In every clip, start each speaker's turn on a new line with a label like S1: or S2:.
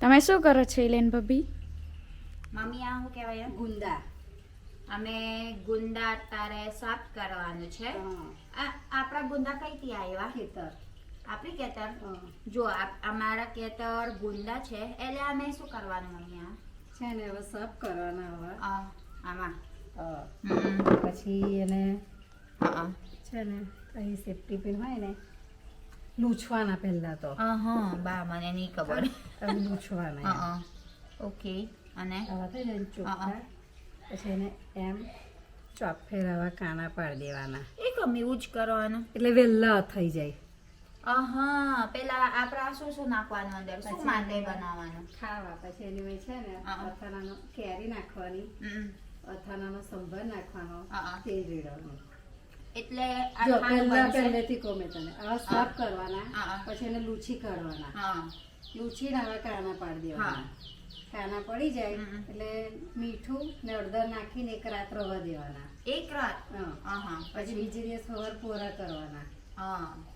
S1: તમે શું કરો છો ઇલેન ભાભી?
S2: મમ્મી આ શું કહેવાય
S3: ગુંદા.
S2: અમે ગુંદા તારે સાફ કરવાનું છે. આ આપણા ગુંદા કઈથી આવ્યા?
S3: ખેતર.
S2: આપણી ખેતર. જો અમારા ખેતર ગુંદા છે એટલે અમે શું કરવાનું મમ્મી આ
S3: છે ને હવે સાફ કરવાના હવે
S2: આમાં
S3: પછી એને
S2: હા
S3: છે ને અહીં સેફ્ટી પિન હોય ને લૂછવાના પહેલા તો
S2: હા બા મને નહીં ખબર.
S3: લૂછવાના
S2: ઓકે અને
S3: આવા થઈ જાય ચોખ્ખા પછી એને એમ ચોક ફેરવા કાણા પાડી દેવાના
S2: એ ગમે એવું જ કરવાનું
S3: એટલે વહેલા થઈ જાય.
S2: પેલા આપડા શું નાખવાનું અંદર શું માટે બનાવવાનું
S3: ખાવા પછી એની વચ્ચે છે ને અથાણાનો કેરી નાખવાની અથાણાનો સંભાર નાખવાનો તેલ રેડવાનું.
S2: એટલે
S3: જો પહેલેથી કહું મેં તને આ સાફ કરવાના પછી એને લૂછી કાઢવાના લૂછી આવા કાણા પાડી દેવાના. કાના પડી જાય એટલે મીઠું ને હળદર નાખીને એક રાત રવા દેવાના.
S2: એક રાત
S3: પછી બીજી દિવસ સવાર કોરા કરવાના.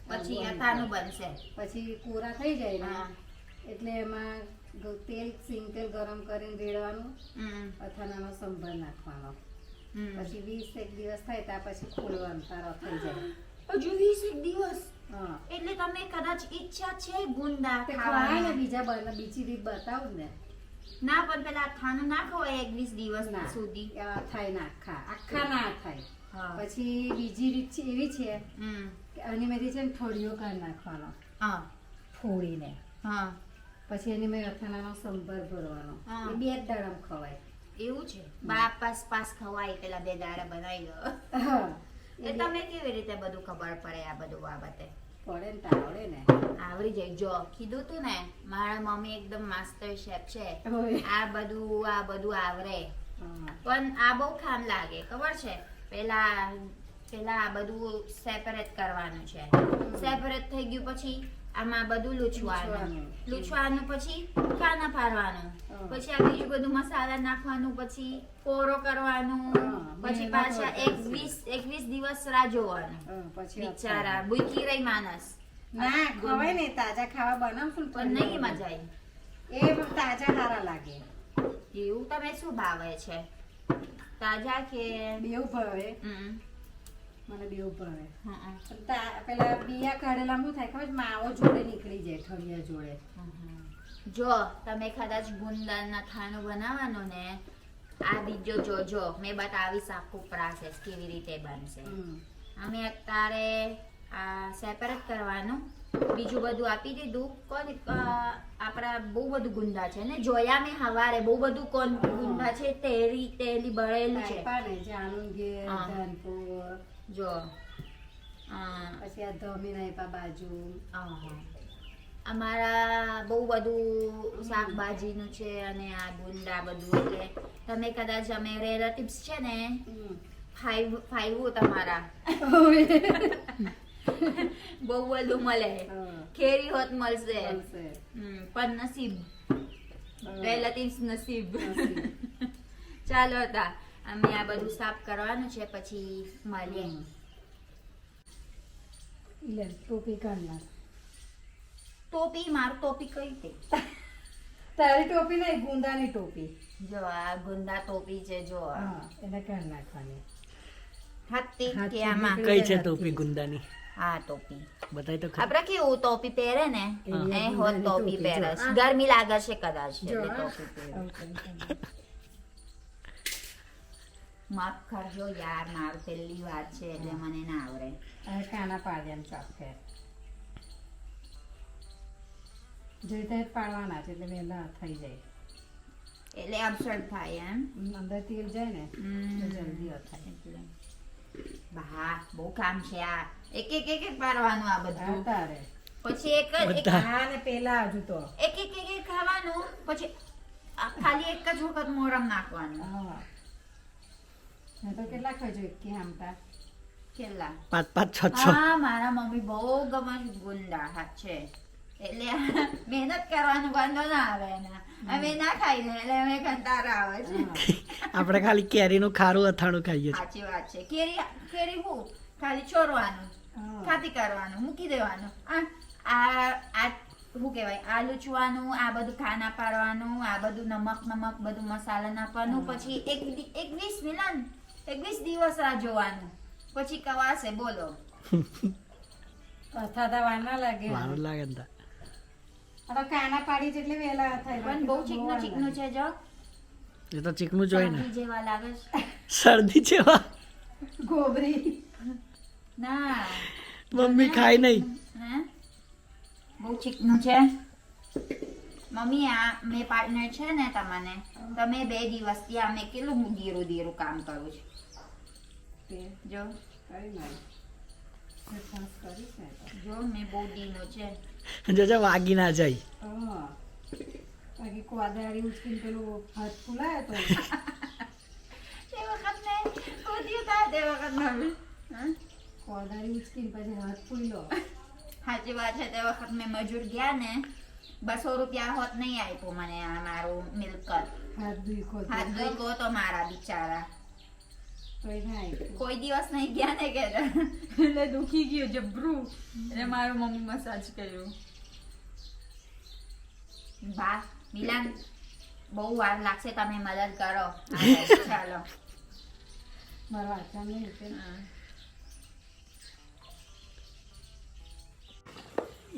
S2: પછી અથાણું બનશે.
S3: પછી કોરા થઈ જાય ને એટલે એમાં તેલ સિંગ તેલ ગરમ કરીને રેડવાનું અથાણાનો સંભાર નાખવાનો. પછી 20 દિવસ થાય ત્યાં પછી ખોલવાનું તારો થઈ જાય.
S2: હજુ 20 દિવસ? એટલે તમે કદાચ ઈચ્છા છે ગુંદા ખાવાની?
S3: બીજી રીત બતાવું ને.
S2: ના પણ પેલા અથાણું ના ખવાય 21 દિવસ સુધી
S3: થાય ના આખા ના થાય. પછી બીજી રીત એવી છે કે આની મેથી છે ને થોડીઓ કાઢી નાખવાનો ફોડીને. પછી એની મેં અથાણાનો સંભાર ભરવાનો. એ 2 દાડામાં ખવાય.
S2: એવું છે? પાસ ખવાય પેલા 2 દાડા બનાવી દો. એ તમે કેવી રીતે બધું ખબર પડે આ બધું બાબતે?
S3: પડે ને આવડે ને.
S2: આવડી જાય. જો કીધું તું ને મારા મમ્મી એકદમ માસ્ટર શેફ છે. આ બધું આવડે પણ આ બહુ ખામ લાગે ખબર છે. પેલા આ બધું સેપરેટ કરવાનું છે. સેપરેટ થઈ ગયું પછી આમાં બધું લૂછવાનું પછી કાના પાડવાનું પછી આ બીજું બધું મસાલા નાખવાનું પછી કોરો કરવાનું પછી પાછા 21 દિવસ રાહ જોવાનું. બિચારા ભૂખી રહી માણસ.
S3: ના ખવાય ને તાજા ખાવા બનાવશું
S2: પણ નહીં મજા આવી.
S3: એ તાજા સારા લાગે.
S2: એવું તમે શું ભાવે છે? તાજા કે
S3: બેવ ભાવે? મને બેવ ભાવે. પેલા બિયા કાઢેલા શું થાય ખબર? માવો જોડે નીકળી જાય ઠળિયા જોડે.
S2: જો તમે કદાચ ગુંદાના અથાણું બનાવવાનું ને આ બીજો જોજો મેં બતાવીશ આખું પ્રોસેસ કેવી રીતે બનશે. અમે અત્યારે સેપરેટ કરવાનું બીજું બધું આપી દીધું. આપણા બહુ બધું ગુંદા છે ને જોયા મેં હવારે બહુ બધું ગુંદા છે. તેલી બળેલું છે. જો
S3: પછી આ ધમી નાયપા બાજુ
S2: અમારા બહુ બધું શાકભાજીનું છે અને આ ગુંદા બધું. એટલે તમે કદાચ અમે રિલેટિવ્સ છે ને ફાઈવું તમારા બહુ બધું મળે. કેરી હોત મળશે પણ નસીબ રિલેટિવ્સ નસીબ. ચાલો તા અમે આ બધું સાફ કરવાનું છે પછી મળીએ.
S3: ટોપી કાઢનાર.
S2: ટોપી મારું ટોપી કઈ તે?
S3: તારી ટોપી નહીં ગુંદાની ટોપી.
S2: જો આ ગુંદા ટોપી છે. જો
S3: એને કાઢ નાખવાની.
S2: હાથી કે આમાં
S4: કઈ છે ટોપી ગુંદાની?
S2: હા ટોપી
S4: બતાય તો
S2: આપણે કેવું ટોપી પહેરે ને એ હોત ટોપી પહેરે. ગરમી લાગે છે કદાચ એટલે ટોપી પહેરે. માફ કરજો યાર મારું પહેલી વાર છે એટલે મને ના આવડે.
S3: કાના પાડ્યા ચોક ફેર જોઈતા પાડવાના છે એટલે વહેલા થઈ જાય.
S2: એટલે અપસેટ થાય એમ
S3: અંદર તેલ જાય ને જલ્દી થાય.
S2: બા બહુ કામ છે આ. એક પાડવાનું આ બધું
S3: તારે
S2: પછી એક
S3: ને પેલા હજુ તો
S2: એક ખાવાનું પછી ખાલી એક જ વખત મોરમ નાખવાનું.
S3: તો કેટલા ખાજો એક આમતા
S2: કેટલા
S4: 5 6
S2: હા મારા મમ્મી બહુ ગમે ગુંદા હાથ છે એટલે મહેનત કરવાનું વાંધો ના આવે એના. અમે ના ખાઈ ને એટલે અમે કંટાળો આવે છે.
S4: આપણે ખાલી કેરીનું ખારું અથાણું ખાઈએ છીએ.
S2: સાચી વાત છે. કેરી હું ખાલી ચોરવાનું ખાતી કરવાનું મૂકી દેવાનું. આ શું કહેવાય આ લૂછવાનું, આ બધું ખાના પાડવાનું, આ બધું નમક બધું મસાલા નાખવાનું, પછી 21 મિલન 21 દિવસ રાહ જોવાનું, પછી કવાશે બોલો.
S3: અથાતા વાર ના લાગે
S4: મારું લાગે ને તા.
S3: આ તો કાના પાડી જેટલી વેલા થાય
S2: પણ બહુ ચીકનું છે જો.
S4: એ તો ચીકણું જ હોય ને.
S2: શરદી જેવા લાગે છે.
S4: શરદી જેવા
S3: ગોબરી
S2: ના
S4: મમ્મી ખાય નહીં.
S2: હે બહુ ચીકનું છે મમ્મી. આ મેં પાર્ટનર છે ને તમને, તમે 2 દિવસથી અમે કેટલું ધીરું કામ કરું છું જો. જો મેં બહુ ધીનું છે.
S4: જોજો વાગી ના જાય.
S3: બાકી કોદાળી ઉચકીને પેલું હાથ ફૂલાય તો
S2: તે વખત ને કોદિયું થાય તે વખત મમ્મી.
S3: કોદાળી ઉચકીને પછી હાથ ફૂલો.
S2: સાચી વાત છે. તે વખત મેં મજૂર ગયા ને 200 રૂપિયા હોત નહીં આપ્યું મને આ મારું મિલકત.
S3: હાથ દુખો
S2: હાથ દુખો તો મારા બિચારા
S3: કોઈ થાય
S2: કોઈ દિવસ નહીં ગયા ને કે એટલે દુખી ગયું જબરું. એટલે મારું મમ્મી મસાજ કર્યું. બા મિલન બહુ વાર લાગશે, તમે મદદ કરો. ચાલો
S3: મારા વાંચા નહીં છે.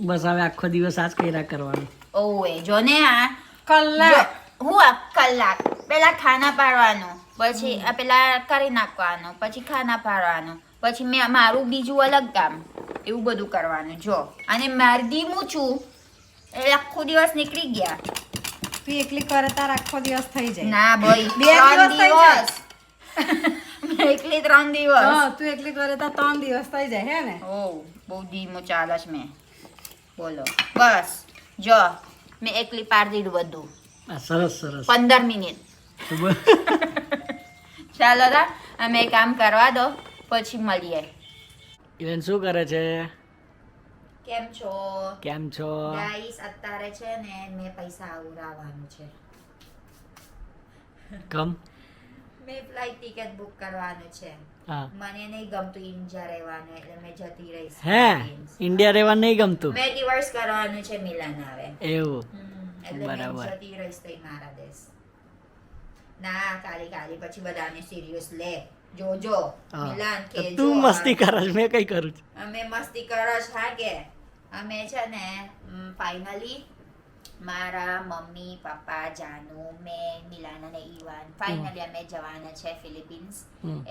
S4: બસ હવે આખો દિવસ આજ કર્યા કરવાનું.
S2: ઓએ જો ને આ
S3: કલાક
S2: હું આ કલાક પેલા ખાના પાડવાનું, પછી આ પેલા કરી નાખવાનું, પછી ખાના પાડવાનું, પછી મેં મારું બીજું અલગ કામ, એવું બધું કરવાનું જો. અને મારી ધીમું છું એટલે આખો દિવસ નીકળી ગયા.
S3: તું એકલી કરે તાર આખો દિવસ થઈ જાય.
S2: ના ભાઈ
S3: 2 દિવસ થઈ જાય.
S2: મેં એકલી 3 દિવસ.
S3: હા તું એકલી કરે તાર 3 દિવસ થઈ જાય હે ને.
S2: ઓ બહુ ધીમું ચાલે છે મેં. બોલો બસ જો મેં એકલી પાડી દીધું બધું.
S4: આ સરસ સરસ.
S2: 15 મિનિટ. ચાલો તા અમે કામ કરવા દો પછી મળીએ.
S4: ઇવન શું કરે છે?
S2: કેમ છો
S4: કેમ છો?
S2: ગાઈસ? અત્યારે છે ને મેં પૈસા ઉડાવવાનું છે.
S4: કમ
S2: મેં ફ્લાઇટ ટિકિટ બુક કરવાનું છે.
S4: હા.
S2: મને નહીં ગમતું ઇન્ડિયા રહેવાનું એટલે મેં જતી રહીશ.
S4: હે ઇન્ડિયા રહેવા નહીં ગમતું?
S2: મેં ડિવોર્સ કરવાનું છે મિલન આવે.
S4: એવું
S2: એટલે મેં
S4: બરાબર.
S2: જતી રહીશ તઈ મારા દેશ. ના કાલી પછી બધાને સિરિયસ લે. જોજો
S4: હા.
S2: મિલન
S4: તો
S2: કે
S4: તું મસ્તી કરસ, મેં કઈ કરું છું?
S2: અમે મસ્તી કરો છો હા કે અમે છે ને ફાઇનલી મારા મમ્મી પપ્પા જાનુ મેં મિલાન અને ઈવાન ફાઇનલી અમે જવાના છે ફિલિપિન્સ.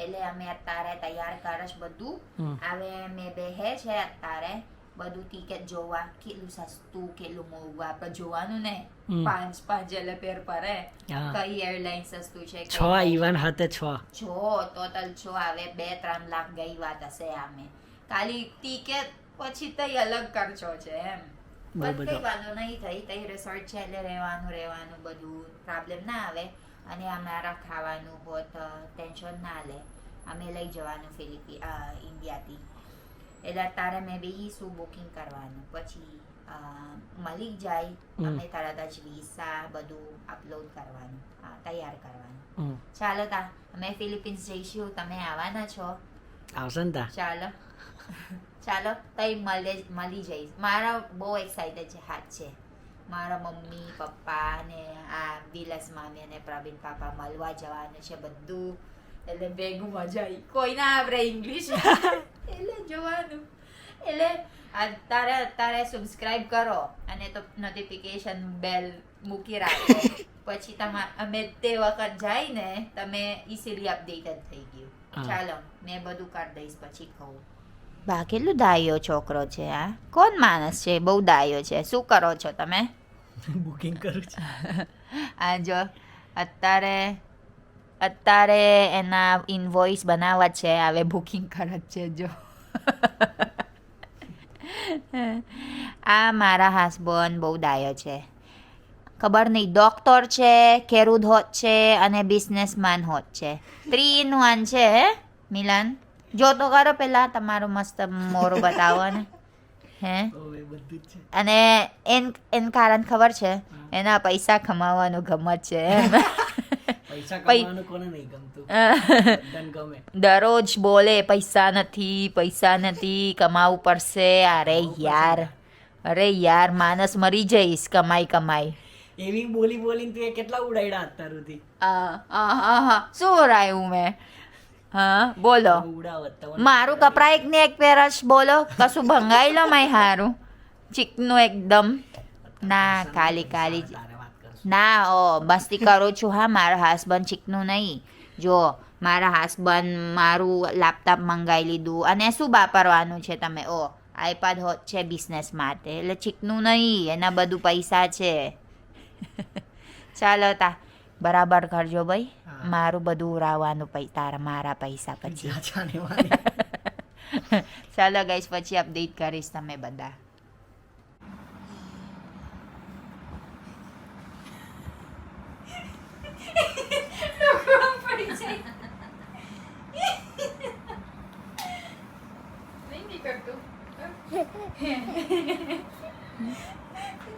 S2: એટલે અમે અત્યારે તૈયાર કરશ બધું. હવે મેં બેહે છે અત્યારે બધું ટિકિટ જોવા, કેટલું સસ્તું કેટલું મોંઘું આપણે જોવાનું ને. 5 એટલે પેર પડે
S4: હા.
S2: કઈ એરલાઇન સસ્તું છે
S4: 6 ઇવન hatte 6.
S2: ટોટલ 6 આવે 2-3 લાખ ગઈ વાત હશે. આમે ખાલી ટિકિટ પછી તઈ અલગ ખર્ચો છે એમ.
S4: બહુ
S2: પણ
S4: બધો.
S2: કઈ વાંધો નહીં થઈ તઈ રિસોર્ટ છે એટલે રહેવાનું બધું પ્રોબ્લેમ ના આવે. અને અમારા ખાવાનું હોત ટેન્શન ના લે. અમે લઈ જવાનું ઇન્ડિયાથી. એટલે અત્યારે મેં બી શું બુકિંગ કરવાનું પછી મળી જાય અમે તરત જ વિઝા બધું અપલોડ કરવાનું, તૈયાર કરવાનું. ચાલો તા અમે ફિલિપિન્સ જઈશું, તમે આવવાના છો?
S4: આવશે ને તા?
S2: ચાલો ચાલો તઈ મળી જઈશ. મારા બહુ એક્સાઇટેડ છે હાથ છે. મારા મમ્મી પપ્પા ને આ વિલાસ મામી અને પ્રવીણ પાપા મળવા જવાનું છે બધું. એટલે ભેગું મજા આવી. કોઈ ના આવડે ઇંગ્લિશ એટલે જોવાનું. એટલે અત્યારે સબસ્ક્રાઇબ કરો અને તો નોટિફિકેશન બેલ મૂકી રાખો. પછી અમે તે વખત જઈને તમે ઇઝીલી અપડેટેડ થઈ ગયું. ચાલો મેં બધું કરી દઈશ પછી કહું. બા કેટલું ડાયો છોકરો છે આ. કોણ માણસ છે? બહુ ડાયો છે. શું કરો છો તમે?
S4: બુકિંગ કરું છું.
S2: આ જો અત્યારે એના ઇનવોઇસ બનાવવા છે. હવે બુકિંગ કરે છે જો. આ મારા હસબન્ડ બહુ ડાયો છે. ખબર નહીં ડોક્ટર છે, ખેડૂત હોત છે અને બિઝનેસમેન હોત છે. 3 in 1 છે હે મિલન? જો તો કરો પેલા તમારું મસ્ત મોરું બતાવો ને. હે
S4: બધું જ છે.
S2: અને એન કારણ ખબર છે એના પૈસા કમાવાનું ગમત છે એમ.
S4: પૈસા કમાવાનું કોને નહીં ગમતું? બધાને ગમે.
S2: દરરોજ બોલે પૈસા નથી કમાવું પડશે. અરે યાર અરે યાર માણસ મરી જઈશ કમાઈ કમાઈ.
S4: એવી બોલી બોલીને તું એ કેટલા ઉડાડ્યા અત્યાર સુધી?
S2: શું રાયું મેં? હા બોલો.
S4: ઉડાવત તો
S2: મારું કપડા એક ને એક પહેરશ બોલો, કશું ભંગાઈ લો માય હારું ચીકનું એકદમ. ના ખાલી ખાલી જ.
S4: તારે વાત કરશું.
S2: ના ઓ મસ્તી કરું છું હા. મારા હસબન્ડ ચીકનું નહીં. જો મારા હસબન્ડ મારું લેપટોપ મંગાવી લીધું અને શું વાપરવાનું છે તમે? ઓ આઈપેડ હોત છે બિઝનેસ માટે, એટલે ચીકનું નહીં, એના બધું પૈસા છે. ચાલો તા બરાબર કરજો ભાઈ.
S4: હા.
S2: મારું બધું ઉડાવવાનું તારા મારા પૈસા પછી.
S4: જા જાને વાને.
S2: ચાલો ગાઈસ પછી અપડેટ કરીશ તમે બધા.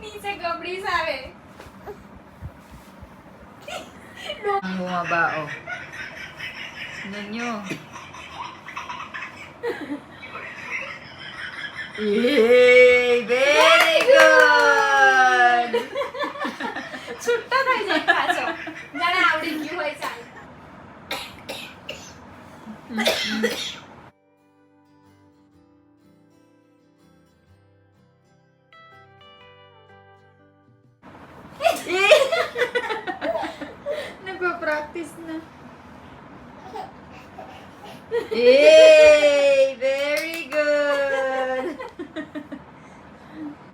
S1: નીચે ગબડી આવે.
S2: Bumabao. Nanyo. Yay! Very good!
S1: છૂટો થઈ જાય પાછો. જાણે આવડી ગયું હોય ચાલ.
S2: Nagpa-practice na. Eh!